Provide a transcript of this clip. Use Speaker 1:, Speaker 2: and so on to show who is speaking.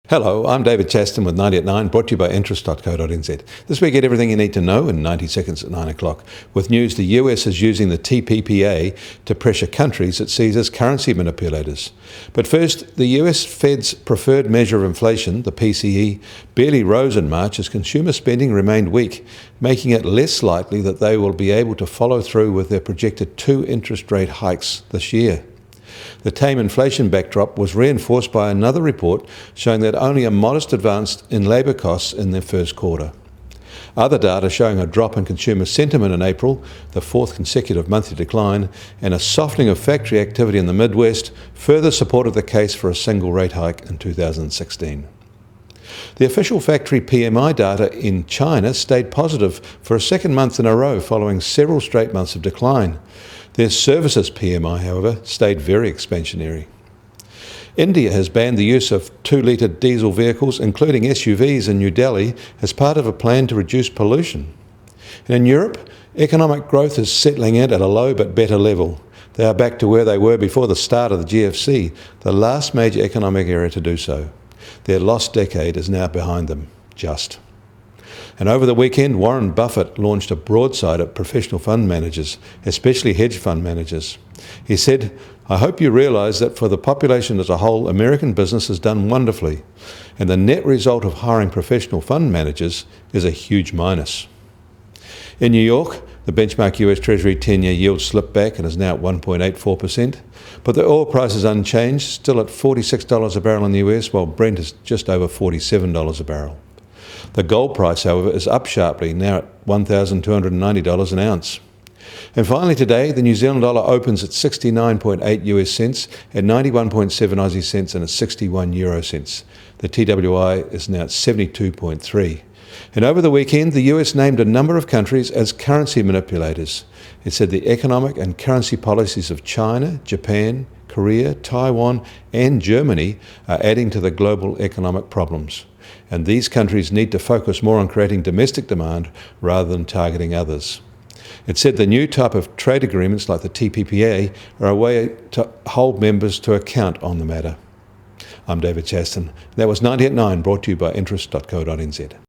Speaker 1: Hello, I'm David Chaston with 90 at 9, brought to you by interest.co.nz. This week, get everything you need to know in 90 seconds at 9 o'clock. With news, the US is using the TPPA to pressure countries it sees as currency manipulators. But first, the US Fed's preferred measure of inflation, the PCE, barely rose in March as consumer spending remained weak, making it less likely that they will be able to follow through with their projected 2 interest rate hikes this year. The tame inflation backdrop was reinforced by another report showing that only a modest advance in labour costs in the first quarter. Other data showing a drop in consumer sentiment in April, the fourth consecutive monthly decline, and a softening of factory activity in the Midwest further supported the case for a single rate hike in 2016. The official factory PMI data in China stayed positive for a second month in a row following several straight months of decline. Their services PMI, however, stayed very expansionary. India has banned the use of 2-litre diesel vehicles, including SUVs, in New Delhi as part of a plan to reduce pollution. And in Europe, economic growth is settling in at a low but better level. They are back to where they were before the start of the GFC, the last major economic area to do so. Their lost decade is now behind them, just. And over the weekend, Warren Buffett launched a broadside at professional fund managers, especially hedge fund managers. He said, "I hope you realise that for the population as a whole, American business has done wonderfully, and the net result of hiring professional fund managers is a huge minus." In New York, the benchmark US Treasury 10-year yield slipped back and is now at 1.84%, but the oil price is unchanged, still at $46 a barrel in the US, while Brent is just over $47 a barrel. The gold price, however, is up sharply, now at $1,290 an ounce. And finally today, the New Zealand dollar opens at 69.8 US cents, at 91.7 Aussie cents and at 61 euro cents. The TWI is now at 72.3. And over the weekend, the US named a number of countries as currency manipulators. It said the economic and currency policies of China, Japan, Korea, Taiwan and Germany are adding to the global economic problems. And these countries need to focus more on creating domestic demand rather than targeting others. It said the new type of trade agreements like the TPPA are a way to hold members to account on the matter. I'm David Chaston. That was 90 at 9, brought to you by interest.co.nz.